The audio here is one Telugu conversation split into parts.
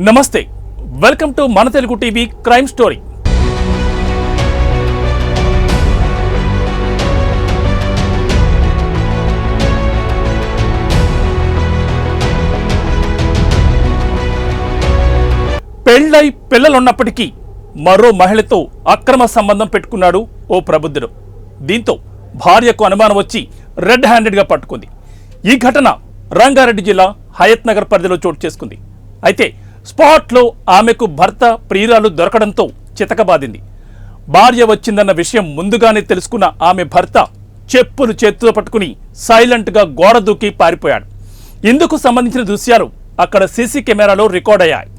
నమస్తే, వెల్కమ్ టు మన తెలుగు టీవీ క్రైమ్ స్టోరీ. పెళ్లై పిల్లలున్నప్పటికీ మరో మహిళతో అక్రమ సంబంధం పెట్టుకున్నాడు ఓ ప్రబుద్ధుడు. దీంతో భార్యకు అనుమానం వచ్చి రెడ్ హ్యాండెడ్గా పట్టుకుంది. ఈ ఘటన రంగారెడ్డి జిల్లా హయత్ నగర్ పరిధిలో చోటు చేసుకుంది. అయితే స్పాట్లో ఆమెకు భర్త ప్రియురాలు దొరకడంతో చితకబాదింది. భార్య వచ్చిందన్న విషయం ముందుగానే తెలుసుకున్న ఆమె భర్త చెప్పులు చేతితో పట్టుకుని సైలెంట్గా గోడ దూకి పారిపోయాడు. ఇందుకు సంబంధించిన దృశ్యాలు అక్కడ సీసీ కెమెరాలో రికార్డ్ అయ్యాయి.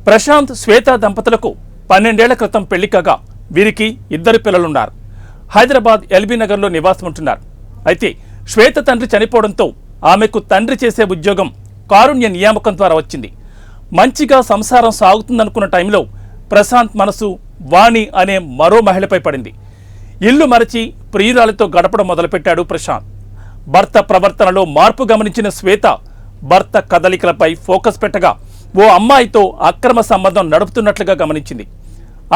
ప్రశాంత్, శ్వేత దంపతులకు 12 ఏళ్ల క్రితం పెళ్లి కాగా వీరికి 2 పిల్లలున్నారు. హైదరాబాద్ ఎల్బీ నగర్లో నివాసం ఉంటున్నారు. అయితే శ్వేత తండ్రి చనిపోవడంతో ఆమెకు తండ్రి చేసే ఉద్యోగం కారుణ్య నియామకం ద్వారా వచ్చింది. మంచిగా సంసారం సాగుతుందనుకున్న టైంలో ప్రశాంత్ మనసు వాణి అనే మరో మహిళపై పడింది. ఇల్లు మరచి ప్రియురాలతో గడపడం మొదలుపెట్టాడు ప్రశాంత్. భర్త ప్రవర్తనలో మార్పు గమనించిన శ్వేత భర్త కదలికలపై ఫోకస్ పెట్టగా ఓ అమ్మాయితో అక్రమ సంబంధం నడుపుతున్నట్లుగా గమనించింది.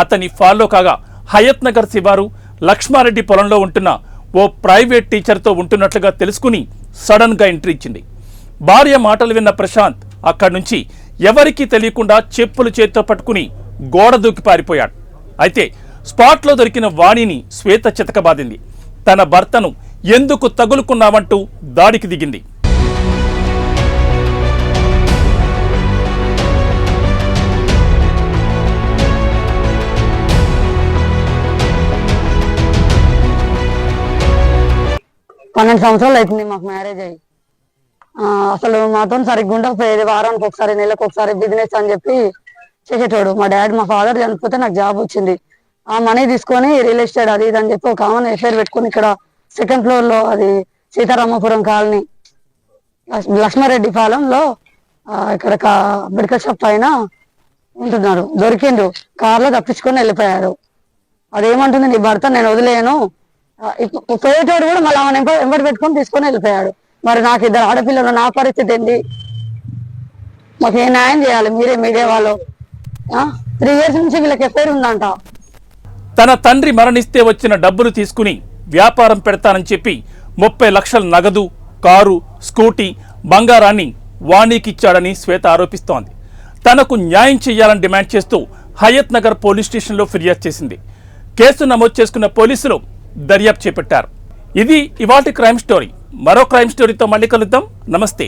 అతని ఫాలో కాగా హయత్ నగర్ శివారు లక్ష్మారెడ్డి పొలంలో ఉంటున్న ఓ ప్రైవేట్ టీచర్తో ఉంటున్నట్లుగా తెలుసుకుని సడన్గా ఎంట్రీ ఇచ్చింది. భార్య మాటలు విన్న ప్రశాంత్ అక్కడి నుంచి ఎవరికీ తెలియకుండా చెప్పులు చేత్తో పట్టుకుని గోడ దూకి పారిపోయాడు. అయితే స్పాట్లో దొరికిన వాణిని శ్వేత చితకబాదింది. తన భర్తను ఎందుకు తగులుకున్నావంటూ దాడికి దిగింది. పన్నెండు సంవత్సరాలు అవుతుంది మాకు మ్యారేజ్ అయ్యి. అసలు మాతో సరిగ్గా ఉండకపోయేది. వారానికి ఒకసారి, నెలకు ఒకసారి బిజినెస్ అని చెప్పి చేసేటోడు. మా ఫాదర్ చనిపోతే నాకు జాబ్ వచ్చింది. ఆ మనీ తీసుకొని రియల్ ఎస్టేట్ అది ఇది అని చెప్పి ఒక కామన్ ఎఫ్ఐఆర్ పెట్టుకుని ఇక్కడ 2nd floor లో, అది సీతారామపురం కాలనీ లక్ష్మారెడ్డి పాలెంలో ఇక్కడ మెడికల్ షాప్ పైన ఉంటున్నారు. దొరికిండు, కార్లో తప్పించుకొని వెళ్ళిపోయారు. అదేమంటుంది, నీ భర్త నేను వదిలేను, పోయేటోడు కూడా మళ్ళీ ఆమె వెంబడి పెట్టుకొని తీసుకొని వెళ్ళిపోయాడు. మరి నాకు 2 ఆడపిల్లలు, నా పరిస్థితి ఏంటి? మాకు ఏ న్యాయం చేయాలి మీడియా వాళ్ళు? 3 years నుంచి వీళ్ళకి ఎఫ్ఐఆర్ ఉందంట. తన తండ్రి మరణిస్తే వచ్చిన డబ్బులు తీసుకుని వ్యాపారం పెడతానని చెప్పి 30 లక్షల నగదు, కారు, స్కూటీ, బంగారాన్ని వాణికిచ్చాడని శ్వేత ఆరోపిస్తోంది. తనకు న్యాయం చేయాలని డిమాండ్ చేస్తూ హయత్ నగర్ పోలీస్ స్టేషన్లో ఫిర్యాదు చేసింది. కేసు నమోదు చేసుకున్న పోలీసులు దర్యాప్తు చేపట్టారు. ఇది ఇవాల్టి క్రైమ్ స్టోరీ. మరో క్రైమ్ స్టోరీతో మళ్ళీ కలుద్దాం. నమస్తే.